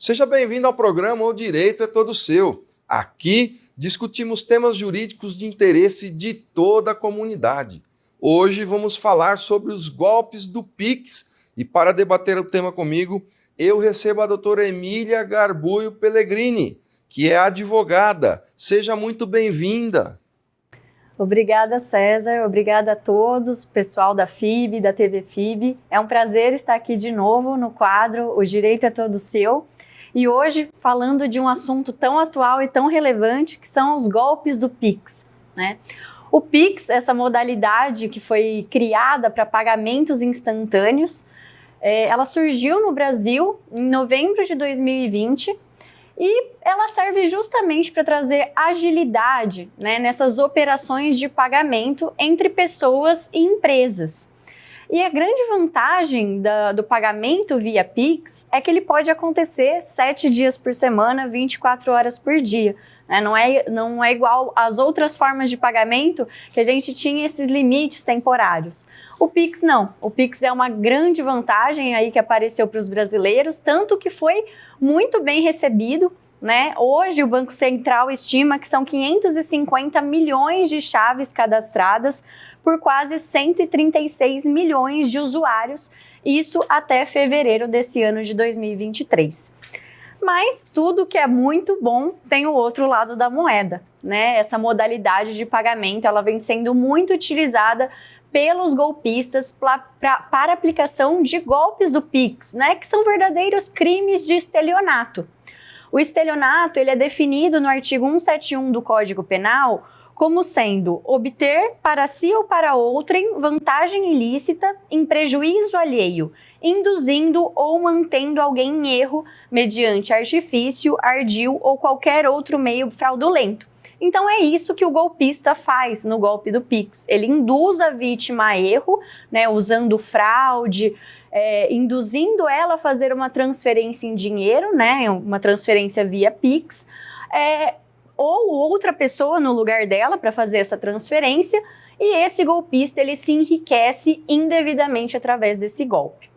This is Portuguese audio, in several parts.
Seja bem-vindo ao programa O Direito é Todo Seu. Aqui discutimos temas jurídicos de interesse de toda a comunidade. Hoje vamos falar sobre os golpes do Pix e para debater o tema comigo, eu recebo a doutora Emília Garbuio Pellegrini, que é advogada. Seja muito bem-vinda. Obrigada, César. Obrigada a todos, pessoal da FIB, da TV FIB. É um prazer estar aqui de novo no quadro O Direito é Todo Seu. E hoje falando de um assunto tão atual e tão relevante que são os golpes do Pix, né? O Pix, essa modalidade que foi criada para pagamentos instantâneos, ela surgiu no Brasil em novembro de 2020 e ela serve justamente para trazer agilidade, né, nessas operações de pagamento entre pessoas e empresas. E a grande vantagem do pagamento via Pix é que ele pode acontecer 7 dias por semana, 24 horas por dia. Né? Não é igual às outras formas de pagamento que a gente tinha esses limites temporários. O Pix não. O Pix é uma grande vantagem aí que apareceu para os brasileiros, tanto que foi muito bem recebido. Né? Hoje o Banco Central estima que são 550 milhões de chaves cadastradas por quase 136 milhões de usuários, isso até fevereiro desse ano de 2023. Mas tudo que é muito bom tem o outro lado da moeda, né? Essa modalidade de pagamento ela vem sendo muito utilizada pelos golpistas para aplicação de golpes do Pix, né? Que são verdadeiros crimes de estelionato. O estelionato ele é definido no artigo 171 do Código Penal como sendo obter para si ou para outrem vantagem ilícita em prejuízo alheio, induzindo ou mantendo alguém em erro mediante artifício, ardil ou qualquer outro meio fraudulento. Então é isso que o golpista faz no golpe do Pix. Ele induz a vítima a erro, né, usando fraude, induzindo ela a fazer uma transferência em dinheiro, né, uma transferência via Pix, ou outra pessoa no lugar dela para fazer essa transferência, e esse golpista ele se enriquece indevidamente através desse golpe.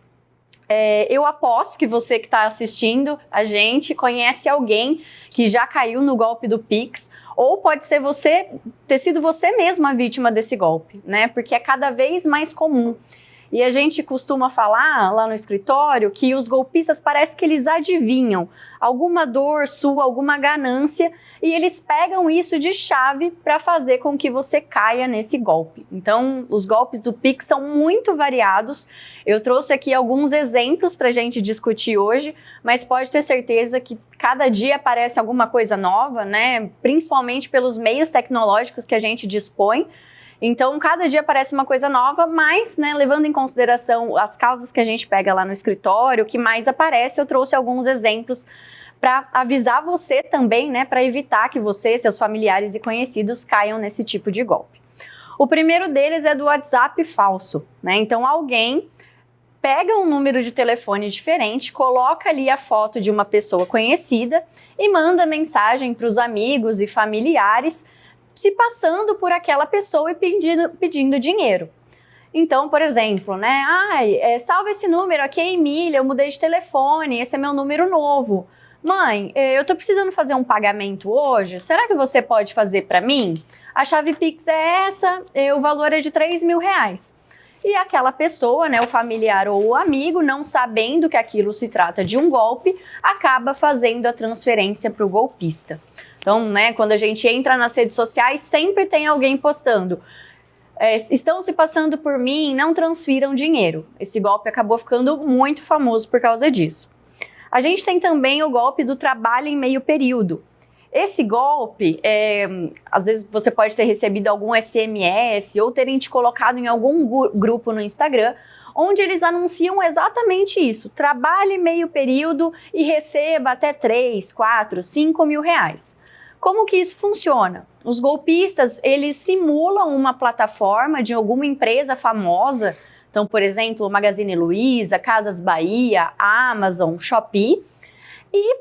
Eu aposto que você que está assistindo a gente conhece alguém que já caiu no golpe do Pix, ou pode ser ter sido você mesmo a vítima desse golpe, né? Porque é cada vez mais comum. E a gente costuma falar lá no escritório que os golpistas parece que eles adivinham alguma dor sua, alguma ganância, e eles pegam isso de chave para fazer com que você caia nesse golpe. Então, os golpes do Pix são muito variados. Eu trouxe aqui alguns exemplos para a gente discutir hoje, mas pode ter certeza que cada dia aparece alguma coisa nova, né? Principalmente pelos meios tecnológicos que a gente dispõe. Então, cada dia aparece uma coisa nova, mas, né, levando em consideração as causas que a gente pega lá no escritório, o que mais aparece, eu trouxe alguns exemplos para avisar você também, né, para evitar que você, seus familiares e conhecidos caiam nesse tipo de golpe. O primeiro deles é do WhatsApp falso, né? Então, alguém pega um número de telefone diferente, coloca ali a foto de uma pessoa conhecida e manda mensagem para os amigos e familiares, se passando por aquela pessoa e pedindo dinheiro. Então, por exemplo, né? Salva esse número aqui, Emília, eu mudei de telefone, esse é meu número novo. Mãe, eu tô precisando fazer um pagamento hoje, será que você pode fazer para mim? A chave Pix é essa, o valor é de R$3.000. E aquela pessoa, né, o familiar ou o amigo, não sabendo que aquilo se trata de um golpe, acaba fazendo a transferência para o golpista. Então, né, quando a gente entra nas redes sociais, sempre tem alguém postando. Estão se passando por mim, não transfiram dinheiro. Esse golpe acabou ficando muito famoso por causa disso. A gente tem também o golpe do trabalho em meio período. Esse golpe, às vezes você pode ter recebido algum SMS ou terem te colocado em algum grupo no Instagram, onde eles anunciam exatamente isso. Trabalhe meio período e receba até 3, 4, 5 mil reais. Como que isso funciona? Os golpistas, eles simulam uma plataforma de alguma empresa famosa, então, por exemplo, Magazine Luiza, Casas Bahia, Amazon, Shopee, e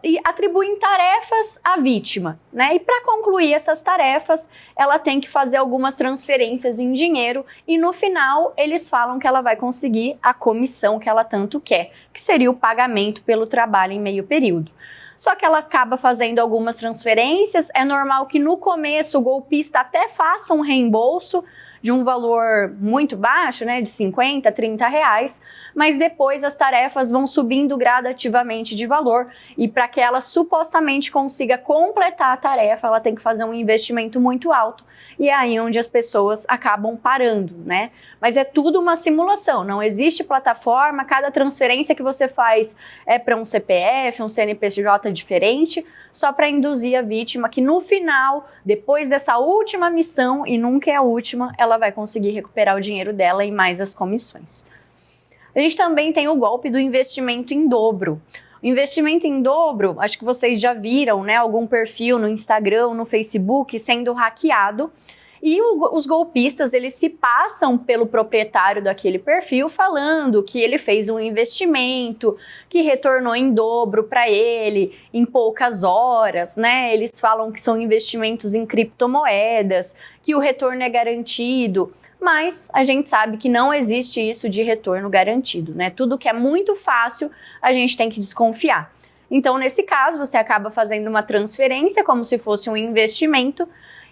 e atribuem tarefas à vítima, né? E para concluir essas tarefas, ela tem que fazer algumas transferências em dinheiro e no final eles falam que ela vai conseguir a comissão que ela tanto quer, que seria o pagamento pelo trabalho em meio período. Só que ela acaba fazendo algumas transferências, é normal que no começo o golpista até faça um reembolso de um valor muito baixo, né, de 50, 30 reais, mas depois as tarefas vão subindo gradativamente de valor e para que ela supostamente consiga completar a tarefa, ela tem que fazer um investimento muito alto e é aí onde as pessoas acabam parando, né? Mas é tudo uma simulação, não existe plataforma, cada transferência que você faz é para um CPF, um CNPJ diferente, só para induzir a vítima que no final, depois dessa última missão, e nunca é a última, ela vai conseguir recuperar o dinheiro dela e mais as comissões. A gente também tem o golpe do investimento em dobro. O investimento em dobro, acho que vocês já viram, né, algum perfil no Instagram, no Facebook sendo hackeado e os golpistas, eles se passam pelo proprietário daquele perfil falando que ele fez um investimento, que retornou em dobro para ele em poucas horas, né? Eles falam que são investimentos em criptomoedas, que o retorno é garantido, mas a gente sabe que não existe isso de retorno garantido, né? Tudo que é muito fácil, a gente tem que desconfiar. Então, nesse caso, você acaba fazendo uma transferência como se fosse um investimento,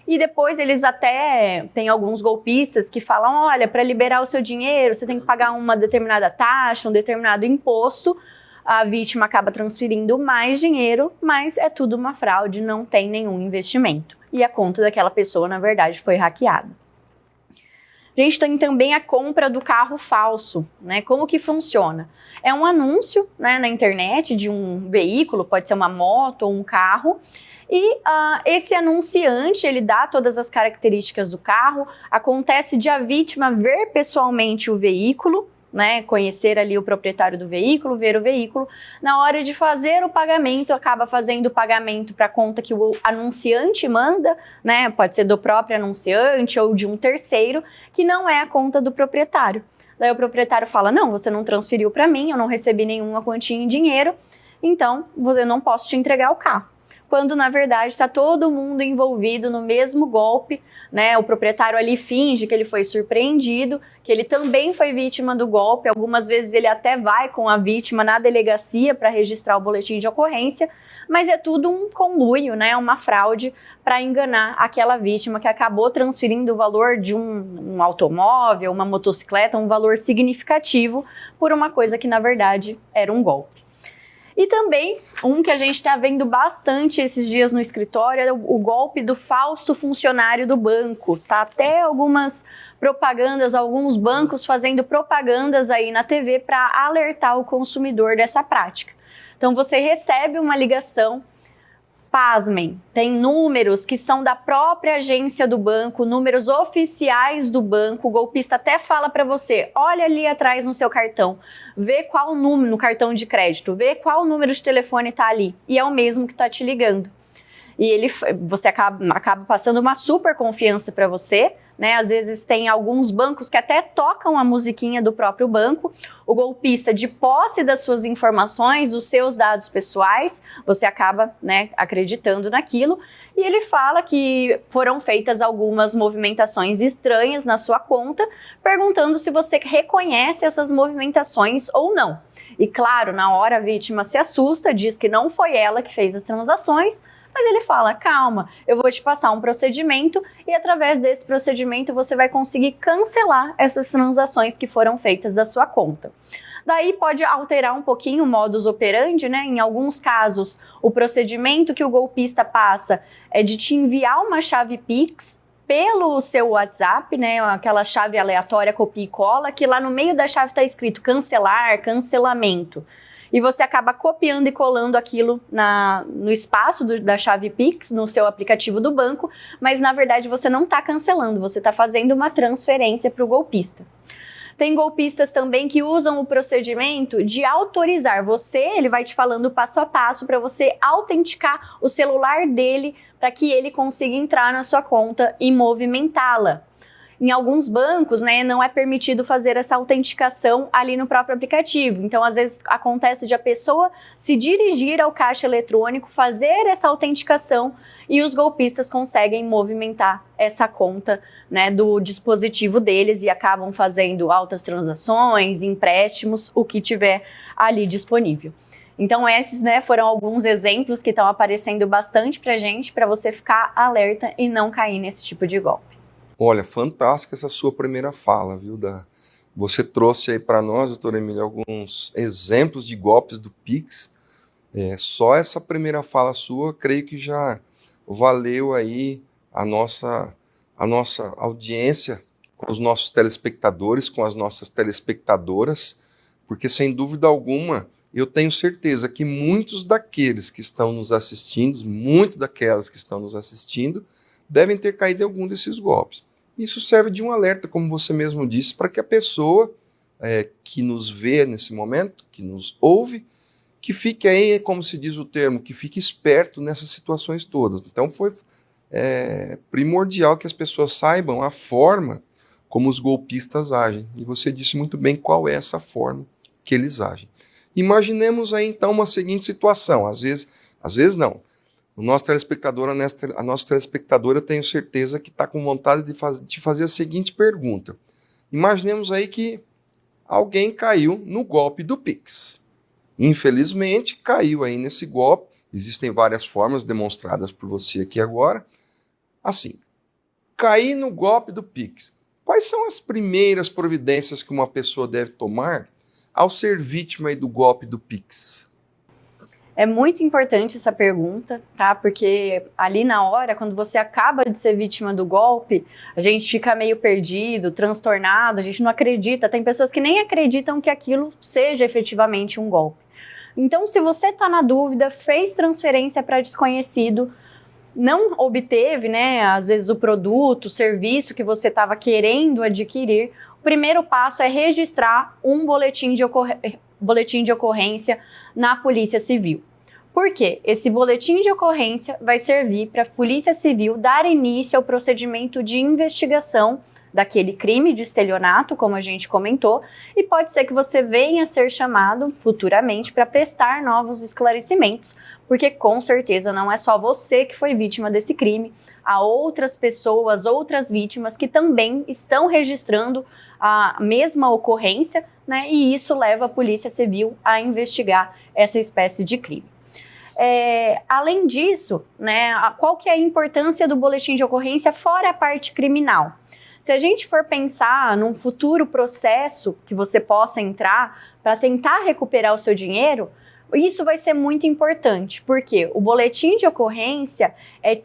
e depois eles até tem alguns golpistas que falam, olha, para liberar o seu dinheiro, você tem que pagar uma determinada taxa, um determinado imposto. A vítima acaba transferindo mais dinheiro, mas é tudo uma fraude, não tem nenhum investimento. E a conta daquela pessoa, na verdade, foi hackeada. A gente tem também a compra do carro falso, né? Como que funciona? É um anúncio, né, na internet de um veículo, pode ser uma moto ou um carro, e esse anunciante, ele dá todas as características do carro, acontece de a vítima ver pessoalmente o veículo, né, conhecer ali o proprietário do veículo, ver o veículo, na hora de fazer o pagamento, acaba fazendo o pagamento para a conta que o anunciante manda, né, pode ser do próprio anunciante ou de um terceiro, que não é a conta do proprietário. Daí o proprietário fala, não, você não transferiu para mim, eu não recebi nenhuma quantia em dinheiro, então eu não posso te entregar o carro. Quando na verdade está todo mundo envolvido no mesmo golpe, né? O proprietário ali finge que ele foi surpreendido, que ele também foi vítima do golpe, algumas vezes ele até vai com a vítima na delegacia para registrar o boletim de ocorrência, mas é tudo um conluio, né? Uma fraude para enganar aquela vítima que acabou transferindo o valor de um automóvel, uma motocicleta, um valor significativo por uma coisa que na verdade era um golpe. E também, um que a gente está vendo bastante esses dias no escritório é o golpe do falso funcionário do banco. Tá até algumas propagandas, alguns bancos fazendo propagandas aí na TV para alertar o consumidor dessa prática. Então você recebe uma ligação, pasmem, tem números que são da própria agência do banco, números oficiais do banco, o golpista até fala para você, olha ali atrás no seu cartão, vê qual número, no cartão de crédito, vê qual número de telefone está ali, e é o mesmo que está te ligando. E você acaba passando uma super confiança para você, né? Às vezes tem alguns bancos que até tocam a musiquinha do próprio banco, o golpista de posse das suas informações, dos seus dados pessoais, você acaba, né, acreditando naquilo, e ele fala que foram feitas algumas movimentações estranhas na sua conta, perguntando se você reconhece essas movimentações ou não. E claro, na hora a vítima se assusta, diz que não foi ela que fez as transações, mas ele fala, calma, eu vou te passar um procedimento e através desse procedimento você vai conseguir cancelar essas transações que foram feitas da sua conta. Daí pode alterar um pouquinho o modus operandi, né? Em alguns casos, o procedimento que o golpista passa é de te enviar uma chave Pix pelo seu WhatsApp, né? Aquela chave aleatória copia e cola, que lá no meio da chave está escrito cancelar, cancelamento. E você acaba copiando e colando aquilo no espaço da chave Pix, no seu aplicativo do banco, mas na verdade você não está cancelando, você está fazendo uma transferência para o golpista. Tem golpistas também que usam o procedimento de autorizar você, ele vai te falando passo a passo para você autenticar o celular dele para que ele consiga entrar na sua conta e movimentá-la. Em alguns bancos, né, não é permitido fazer essa autenticação ali no próprio aplicativo. Então, às vezes, acontece de a pessoa se dirigir ao caixa eletrônico, fazer essa autenticação e os golpistas conseguem movimentar essa conta, né, do dispositivo deles e acabam fazendo altas transações, empréstimos, o que tiver ali disponível. Então, esses, né, foram alguns exemplos que estão aparecendo bastante para gente, para você ficar alerta e não cair nesse tipo de golpe. Olha, fantástica essa sua primeira fala, viu? Você trouxe aí para nós, doutora Emília, alguns exemplos de golpes do Pix. Só essa primeira fala sua, creio que já valeu aí a nossa audiência com os nossos telespectadores, com as nossas telespectadoras, porque sem dúvida alguma, eu tenho certeza que muitos daqueles que estão nos assistindo, muitas daquelas que estão nos assistindo, devem ter caído em algum desses golpes. Isso serve de um alerta, como você mesmo disse, para que a pessoa que nos vê nesse momento, que nos ouve, que fique aí, como se diz o termo, que fique esperto nessas situações todas. Então foi primordial que as pessoas saibam a forma como os golpistas agem. E você disse muito bem qual é essa forma que eles agem. Imaginemos aí então uma seguinte situação, às vezes não. O nosso telespectador, a nossa telespectadora, tenho certeza que está com vontade de fazer a seguinte pergunta. Imaginemos aí que alguém caiu no golpe do Pix. Infelizmente, caiu aí nesse golpe. Existem várias formas demonstradas por você aqui agora. Assim, cair no golpe do Pix. Quais são as primeiras providências que uma pessoa deve tomar ao ser vítima aí do golpe do Pix? É muito importante essa pergunta, tá? Porque ali na hora, quando você acaba de ser vítima do golpe, a gente fica meio perdido, transtornado, a gente não acredita. Tem pessoas que nem acreditam que aquilo seja efetivamente um golpe. Então, se você está na dúvida, fez transferência para desconhecido, não obteve, né, às vezes o produto, o serviço que você estava querendo adquirir, o primeiro passo é registrar um boletim de ocorrência na Polícia Civil. Por quê? Esse boletim de ocorrência vai servir para a Polícia Civil dar início ao procedimento de investigação daquele crime de estelionato, como a gente comentou, e pode ser que você venha a ser chamado futuramente para prestar novos esclarecimentos, porque com certeza não é só você que foi vítima desse crime, há outras pessoas, outras vítimas que também estão registrando a mesma ocorrência, né? E isso leva a Polícia Civil a investigar essa espécie de crime. Além disso, né, qual que é a importância do boletim de ocorrência fora a parte criminal? Se a gente for pensar num futuro processo que você possa entrar para tentar recuperar o seu dinheiro, isso vai ser muito importante, porque o boletim de ocorrência,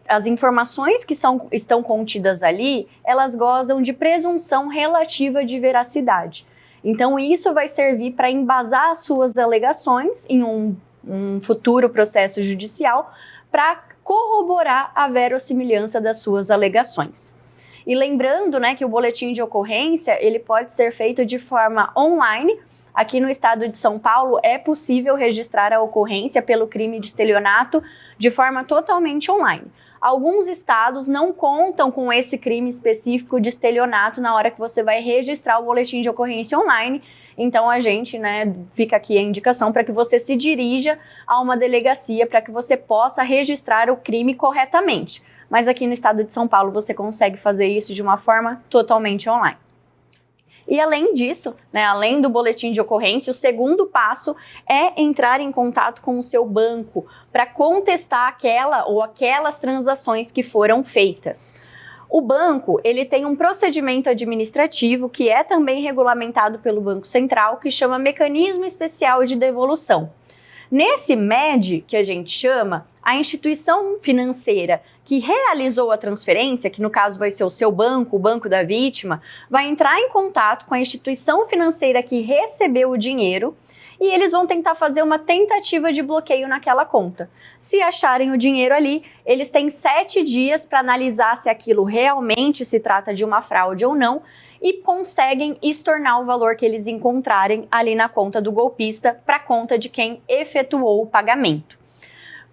as informações que estão contidas ali, elas gozam de presunção relativa de veracidade. Então, isso vai servir para embasar as suas alegações em um futuro processo judicial para corroborar a verossimilhança das suas alegações. E lembrando, né, que o boletim de ocorrência ele pode ser feito de forma online. Aqui no estado de São Paulo é possível registrar a ocorrência pelo crime de estelionato de forma totalmente online. Alguns estados não contam com esse crime específico de estelionato na hora que você vai registrar o boletim de ocorrência online. Então a gente, né, fica aqui a indicação para que você se dirija a uma delegacia para que você possa registrar o crime corretamente. Mas aqui no estado de São Paulo você consegue fazer isso de uma forma totalmente online. E além disso, né, além do boletim de ocorrência, o segundo passo é entrar em contato com o seu banco para contestar aquela ou aquelas transações que foram feitas. O banco, ele tem um procedimento administrativo que é também regulamentado pelo Banco Central, que chama Mecanismo Especial de Devolução. Nesse MED, que a gente chama, a instituição financeira que realizou a transferência, que no caso vai ser o seu banco, o banco da vítima, vai entrar em contato com a instituição financeira que recebeu o dinheiro e eles vão tentar fazer uma tentativa de bloqueio naquela conta. Se acharem o dinheiro ali, eles têm 7 dias para analisar se aquilo realmente se trata de uma fraude ou não e conseguem estornar o valor que eles encontrarem ali na conta do golpista para a conta de quem efetuou o pagamento.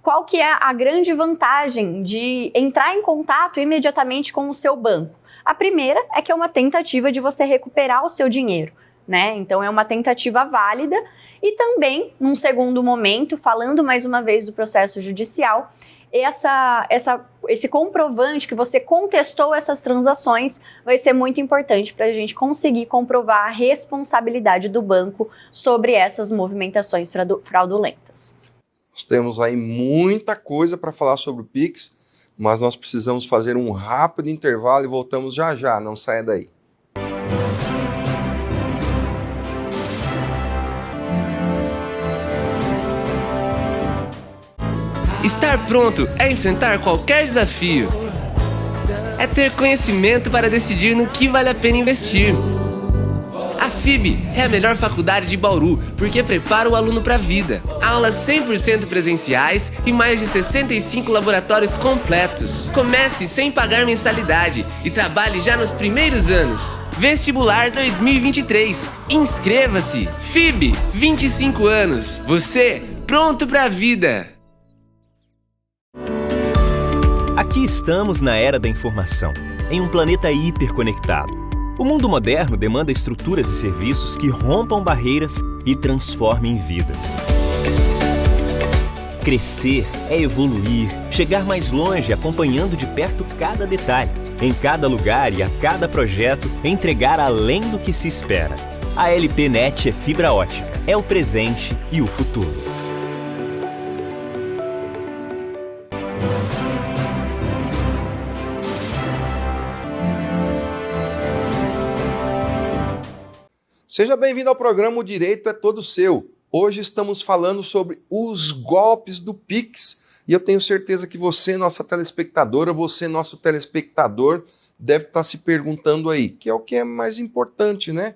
qual que é a grande vantagem de entrar em contato imediatamente com o seu banco? A primeira é que é uma tentativa de você recuperar o seu dinheiro, né? Então é uma tentativa válida e também, num segundo momento, falando mais uma vez do processo judicial, esse comprovante que você contestou essas transações vai ser muito importante para a gente conseguir comprovar a responsabilidade do banco sobre essas movimentações fraudulentas. Nós temos aí muita coisa para falar sobre o Pix, mas nós precisamos fazer um rápido intervalo e voltamos já já, não saia daí. Estar pronto é enfrentar qualquer desafio. É ter conhecimento para decidir no que vale a pena investir. A FIB é a melhor faculdade de Bauru porque prepara o aluno para a vida. Aulas 100% presenciais e mais de 65 laboratórios completos. Comece sem pagar mensalidade e trabalhe já nos primeiros anos. Vestibular 2023. Inscreva-se. FIB, 25 anos. Você pronto para a vida. Aqui estamos na era da informação, em um planeta hiperconectado. O mundo moderno demanda estruturas e serviços que rompam barreiras e transformem vidas. Crescer é evoluir, chegar mais longe acompanhando de perto cada detalhe, em cada lugar e a cada projeto, entregar além do que se espera. A LPNet é fibra ótica, é o presente e o futuro. Seja bem-vindo ao programa O Direito é Todo Seu. Hoje estamos falando sobre os golpes do Pix e eu tenho certeza que você, nossa telespectadora, você, nosso telespectador, deve estar se perguntando aí, que é o que é mais importante, né?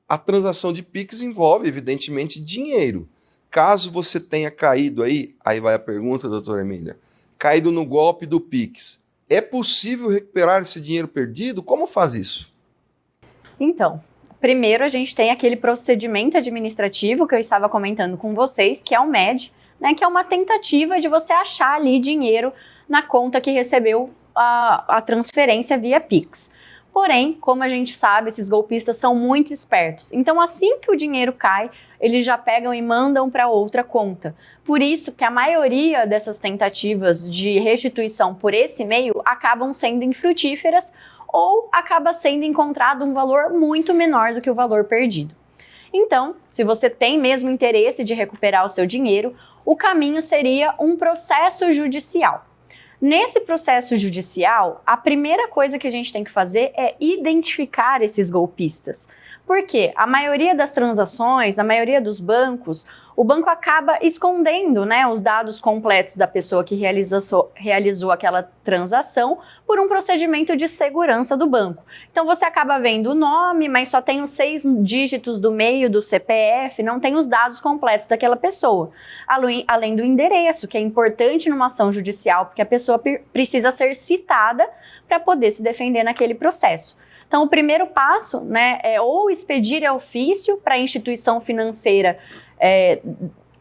A transação de Pix envolve, evidentemente, dinheiro. Caso você tenha caído aí vai a pergunta, doutora Emília, caído no golpe do Pix, é possível recuperar esse dinheiro perdido? Como faz isso? Então, primeiro a gente tem aquele procedimento administrativo que eu estava comentando com vocês, que é o MED, né, que é uma tentativa de você achar ali dinheiro na conta que recebeu a transferência via Pix. Porém, como a gente sabe, esses golpistas são muito espertos. Então, assim que o dinheiro cai, eles já pegam e mandam para outra conta. Por isso que a maioria dessas tentativas de restituição por esse meio acabam sendo infrutíferas ou acaba sendo encontrado um valor muito menor do que o valor perdido. Então, se você tem mesmo interesse de recuperar o seu dinheiro, o caminho seria um processo judicial. Nesse processo judicial, a primeira coisa que a gente tem que fazer é identificar esses golpistas. Porque a maioria das transações, na maioria dos bancos, o banco acaba escondendo, né, os dados completos da pessoa que realizou aquela transação por um procedimento de segurança do banco. Então você acaba vendo o nome, mas só tem os 6 dígitos do meio do CPF, não tem os dados completos daquela pessoa. Além do endereço, que é importante numa ação judicial, porque a pessoa precisa ser citada para poder se defender naquele processo. Então, o primeiro passo, né, é ou expedir ofício para a instituição financeira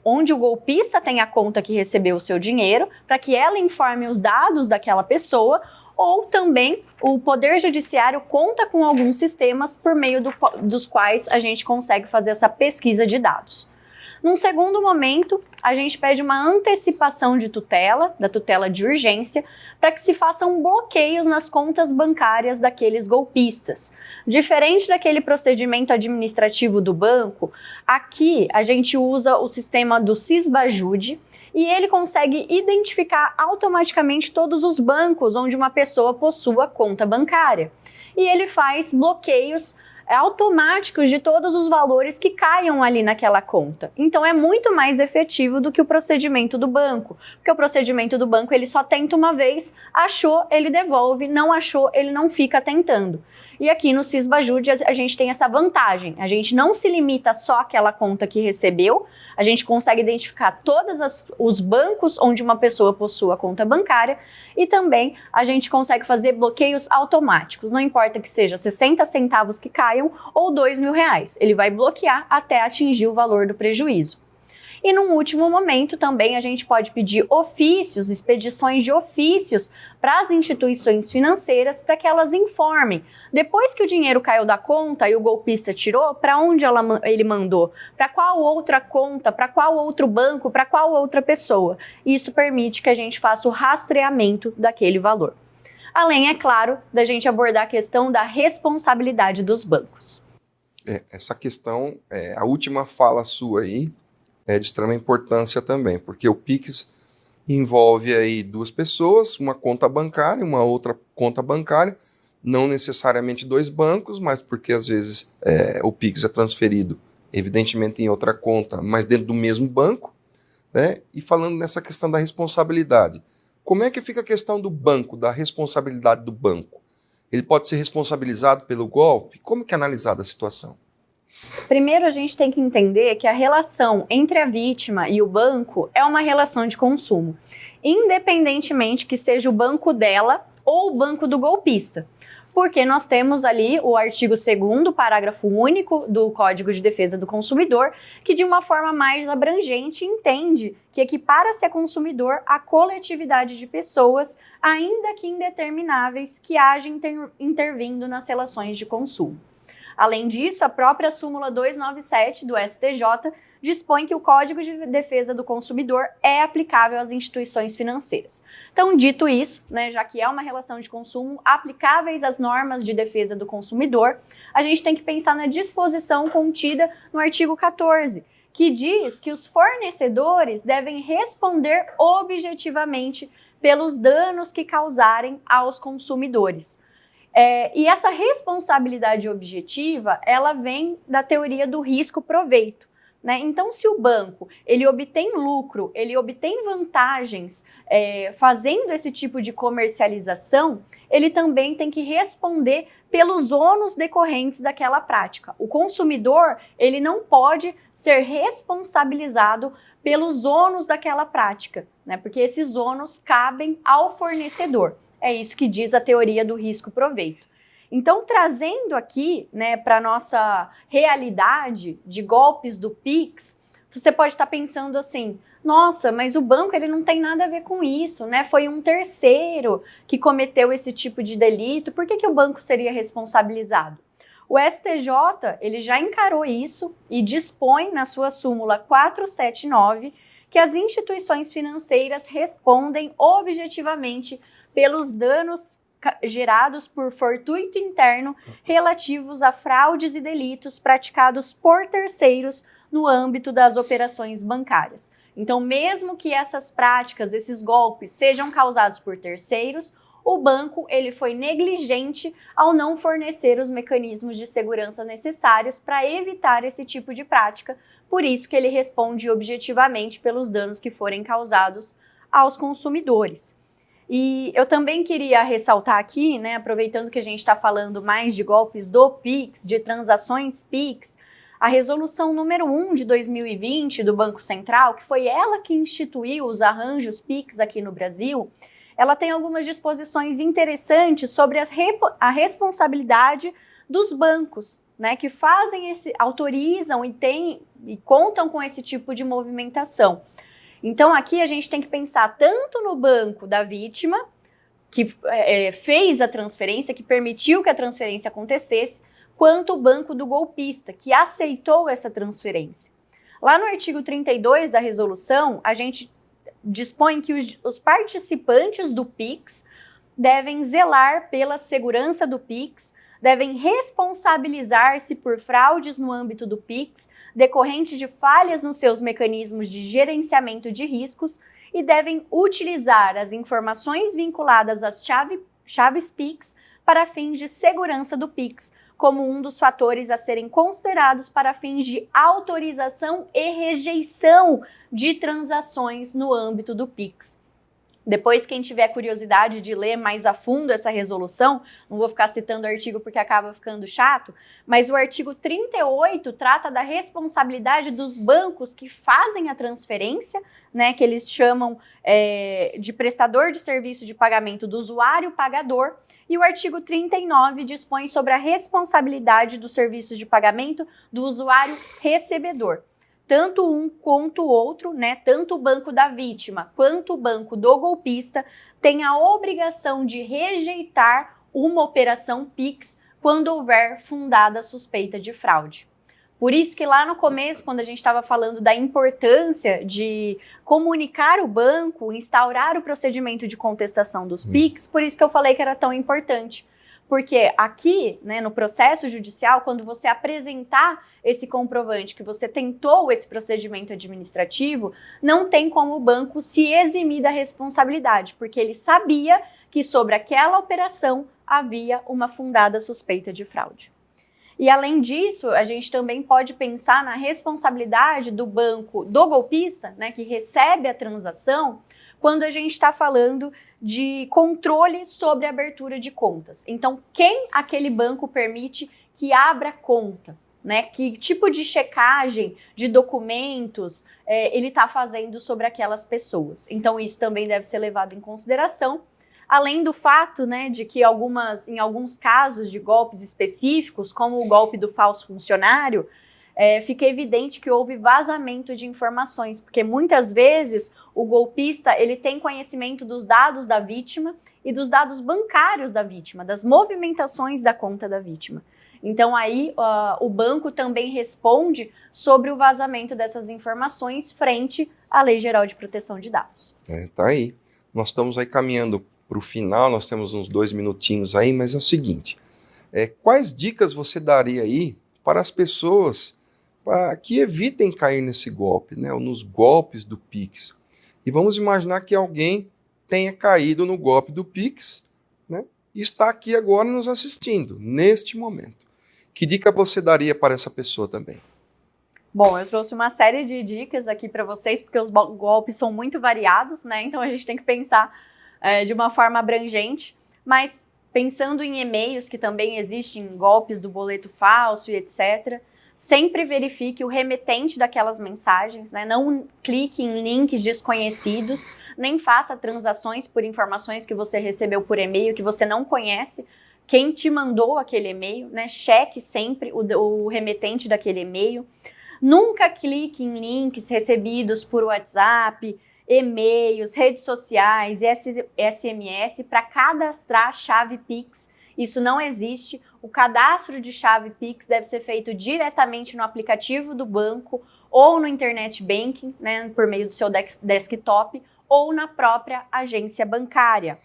onde o golpista tem a conta que recebeu o seu dinheiro, para que ela informe os dados daquela pessoa, ou também o Poder Judiciário conta com alguns sistemas por meio dos quais a gente consegue fazer essa pesquisa de dados. Num segundo momento, a gente pede uma antecipação de tutela, da tutela de urgência, para que se façam bloqueios nas contas bancárias daqueles golpistas. Diferente daquele procedimento administrativo do banco, aqui a gente usa o sistema do Cisbajude e ele consegue identificar automaticamente todos os bancos onde uma pessoa possua conta bancária. E ele faz bloqueios automáticos de todos os valores que caiam ali naquela conta. Então é muito mais efetivo do que o procedimento do banco, porque o procedimento do banco ele só tenta uma vez, achou, ele devolve, não achou, ele não fica tentando. E aqui no Cisbajude a gente tem essa vantagem, a gente não se limita só àquela conta que recebeu, a gente consegue identificar todos os bancos onde uma pessoa possua conta bancária e também a gente consegue fazer bloqueios automáticos, não importa que seja 60 centavos que caiam ou R$2.000, ele vai bloquear até atingir o valor do prejuízo. E num último momento também a gente pode pedir ofícios, expedições de ofícios para as instituições financeiras para que elas informem. Depois que o dinheiro caiu da conta e o golpista tirou, para onde ele mandou? Para qual outra conta? Para qual outro banco? Para qual outra pessoa? Isso permite que a gente faça o rastreamento daquele valor. Além, é claro, da gente abordar a questão da responsabilidade dos bancos. Essa questão, a última fala sua aí, é de extrema importância também, porque o Pix envolve aí duas pessoas, uma conta bancária e uma outra conta bancária, não necessariamente dois bancos, mas porque às vezes o Pix é transferido, evidentemente em outra conta, mas dentro do mesmo banco, né? E falando nessa questão da responsabilidade, como é que fica a questão do banco, da responsabilidade do banco? Ele pode ser responsabilizado pelo golpe? Como que é analisada a situação? Primeiro, a gente tem que entender que a relação entre a vítima e o banco é uma relação de consumo, independentemente que seja o banco dela ou o banco do golpista. Porque nós temos ali o artigo 2º, parágrafo único do Código de Defesa do Consumidor, que de uma forma mais abrangente entende que equipara-se a consumidor a coletividade de pessoas, ainda que indetermináveis, que agem intervindo nas relações de consumo. Além disso, a própria súmula 297 do STJ dispõe que o Código de Defesa do Consumidor é aplicável às instituições financeiras. Então, dito isso, né, já que é uma relação de consumo aplicáveis às normas de defesa do consumidor, a gente tem que pensar na disposição contida no artigo 14, que diz que os fornecedores devem responder objetivamente pelos danos que causarem aos consumidores. E essa responsabilidade objetiva, ela vem da teoria do risco-proveito, né? Então, se o banco ele obtém lucro, ele obtém vantagens fazendo esse tipo de comercialização, ele também tem que responder pelos ônus decorrentes daquela prática. O consumidor ele não pode ser responsabilizado pelos ônus daquela prática, né? Porque esses ônus cabem ao fornecedor. É isso que diz a teoria do risco-proveito. Então, trazendo aqui, né, para a nossa realidade de golpes do Pix, você pode estar pensando assim, nossa, mas o banco ele não tem nada a ver com isso, né? Foi um terceiro que cometeu esse tipo de delito, por que o banco seria responsabilizado? O STJ ele já encarou isso e dispõe na sua súmula 479 que as instituições financeiras respondem objetivamente pelos danos gerados por fortuito interno relativos a fraudes e delitos praticados por terceiros no âmbito das operações bancárias. Então, mesmo que essas práticas, esses golpes, sejam causados por terceiros, o banco ele foi negligente ao não fornecer os mecanismos de segurança necessários para evitar esse tipo de prática, por isso que ele responde objetivamente pelos danos que forem causados aos consumidores. E eu também queria ressaltar aqui, né, aproveitando que a gente está falando mais de golpes do Pix, de transações Pix, a resolução número 1 de 2020 do Banco Central, que foi ela que instituiu os arranjos Pix aqui no Brasil, ela tem algumas disposições interessantes sobre a responsabilidade dos bancos, né, que autorizam e contam com esse tipo de movimentação. Então, aqui a gente tem que pensar tanto no banco da vítima, que fez a transferência, que permitiu que a transferência acontecesse, quanto o banco do golpista, que aceitou essa transferência. Lá no artigo 32 da resolução, a gente dispõe que os participantes do Pix devem zelar pela segurança do Pix, devem responsabilizar-se por fraudes no âmbito do Pix, decorrentes de falhas nos seus mecanismos de gerenciamento de riscos e devem utilizar as informações vinculadas às chaves Pix para fins de segurança do Pix, como um dos fatores a serem considerados para fins de autorização e rejeição de transações no âmbito do Pix. Depois, quem tiver curiosidade de ler mais a fundo essa resolução, não vou ficar citando o artigo porque acaba ficando chato, mas o artigo 38 trata da responsabilidade dos bancos que fazem a transferência, né, que eles chamam de prestador de serviço de pagamento do usuário pagador, e o artigo 39 dispõe sobre a responsabilidade dos serviços de pagamento do usuário recebedor. tanto um quanto o outro, né, tanto o banco da vítima quanto o banco do golpista, tem a obrigação de rejeitar uma operação Pix quando houver fundada suspeita de fraude. Por isso que lá no começo, quando a gente estava falando da importância de comunicar o banco, instaurar o procedimento de contestação dos Pix, por isso que eu falei que era tão importante. Porque aqui, né, no processo judicial, quando você apresentar esse comprovante que você tentou esse procedimento administrativo, não tem como o banco se eximir da responsabilidade, porque ele sabia que sobre aquela operação havia uma fundada suspeita de fraude. E além disso, a gente também pode pensar na responsabilidade do banco do golpista, né, que recebe a transação, quando a gente está falando de controle sobre a abertura de contas. Então, quem aquele banco permite que abra conta? Né? Que tipo de checagem de documentos ele está fazendo sobre aquelas pessoas? Então, isso também deve ser levado em consideração. Além do fato, né, de que em alguns casos de golpes específicos, como o golpe do falso funcionário, fica evidente que houve vazamento de informações, porque muitas vezes o golpista ele tem conhecimento dos dados da vítima e dos dados bancários da vítima, das movimentações da conta da vítima. Então aí o banco também responde sobre o vazamento dessas informações frente à Lei Geral de Proteção de Dados. Tá aí. Nós estamos aí caminhando para o final, nós temos uns 2 minutinhos aí, mas é o seguinte, quais dicas você daria aí para as pessoas para que evitem cair nesse golpe, né, ou nos golpes do Pix? E vamos imaginar que alguém tenha caído no golpe do Pix, né, e está aqui agora nos assistindo, neste momento. Que dica você daria para essa pessoa também? Bom, eu trouxe uma série de dicas aqui para vocês, porque os golpes são muito variados, né? Então a gente tem que pensar de uma forma abrangente, mas pensando em e-mails, que também existem golpes do boleto falso e etc., sempre verifique o remetente daquelas mensagens, né? Não clique em links desconhecidos, nem faça transações por informações que você recebeu por e-mail, que você não conhece quem te mandou aquele e-mail, né? Cheque sempre o remetente daquele e-mail. Nunca clique em links recebidos por WhatsApp, e-mails, redes sociais, SMS para cadastrar chave Pix. Isso não existe. O cadastro de chave Pix deve ser feito diretamente no aplicativo do banco ou no Internet Banking, né, por meio do seu desktop ou na própria agência bancária.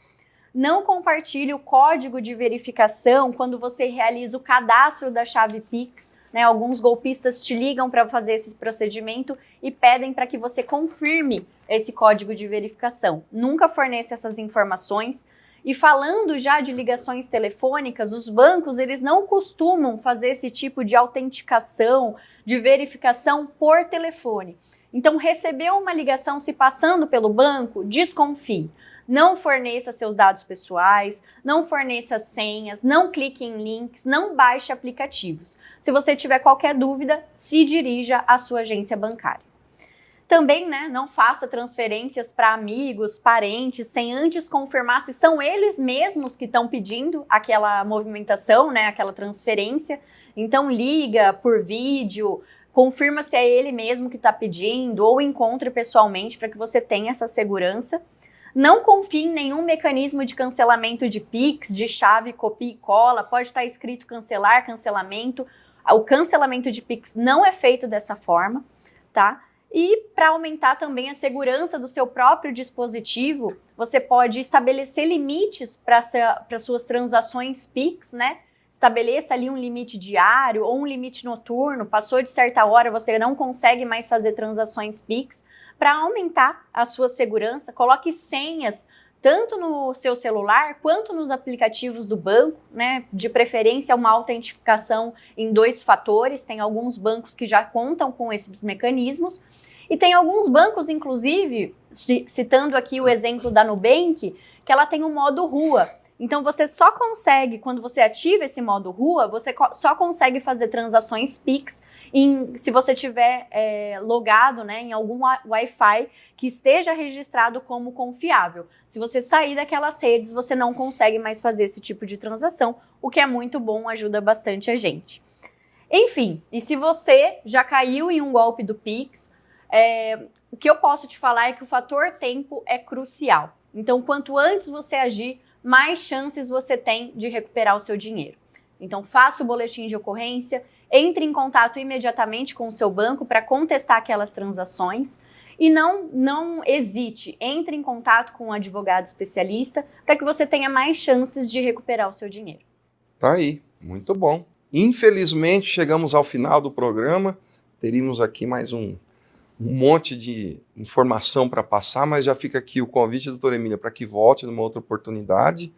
Não compartilhe o código de verificação quando você realiza o cadastro da chave Pix. Né, alguns golpistas te ligam para fazer esse procedimento e pedem para que você confirme esse código de verificação. Nunca forneça essas informações. E falando já de ligações telefônicas, os bancos eles não costumam fazer esse tipo de autenticação, de verificação por telefone. Então, recebeu uma ligação se passando pelo banco, desconfie. Não forneça seus dados pessoais, não forneça senhas, não clique em links, não baixe aplicativos. Se você tiver qualquer dúvida, se dirija à sua agência bancária. Também, né, não faça transferências para amigos, parentes, sem antes confirmar se são eles mesmos que estão pedindo aquela movimentação, né, aquela transferência. Então, liga por vídeo, confirma se é ele mesmo que está pedindo ou encontre pessoalmente para que você tenha essa segurança. Não confie em nenhum mecanismo de cancelamento de Pix, de chave, copia e cola. Pode estar escrito cancelar, cancelamento. O cancelamento de Pix não é feito dessa forma, tá? E para aumentar também a segurança do seu próprio dispositivo, você pode estabelecer limites para suas transações Pix, né? Estabeleça ali um limite diário ou um limite noturno. Passou de certa hora, você não consegue mais fazer transações Pix. Para aumentar a sua segurança, coloque senhas tanto no seu celular quanto nos aplicativos do banco, né? De preferência uma autentificação em 2 fatores, tem alguns bancos que já contam com esses mecanismos, e tem alguns bancos, inclusive, citando aqui o exemplo da Nubank, que ela tem um modo rua. Então você só consegue, quando você ativa esse modo rua, você só consegue fazer transações Pix se você tiver logado, né, em algum Wi-Fi que esteja registrado como confiável. Se você sair daquelas redes, você não consegue mais fazer esse tipo de transação, o que é muito bom, ajuda bastante a gente. Enfim, e se você já caiu em um golpe do Pix, o que eu posso te falar é que o fator tempo é crucial. Então, quanto antes você agir, mais chances você tem de recuperar o seu dinheiro. Então, faça o boletim de ocorrência, entre em contato imediatamente com o seu banco para contestar aquelas transações e não hesite, entre em contato com um advogado especialista para que você tenha mais chances de recuperar o seu dinheiro. Tá aí, muito bom. Infelizmente, chegamos ao final do programa, teríamos aqui mais um monte de informação para passar, mas já fica aqui o convite, doutora Emília, para que volte numa outra oportunidade,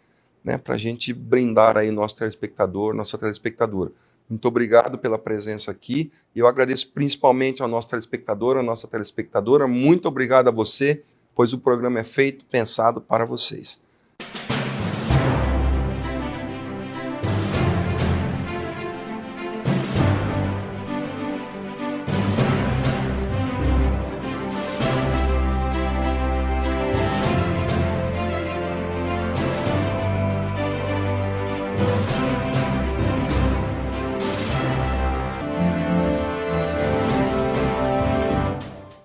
né, para a gente brindar aí nosso telespectador, nossa telespectadora. Muito obrigado pela presença aqui e eu agradeço principalmente ao nosso telespectador, à nossa telespectadora. Muito obrigado a você, pois o programa é feito, pensado para vocês.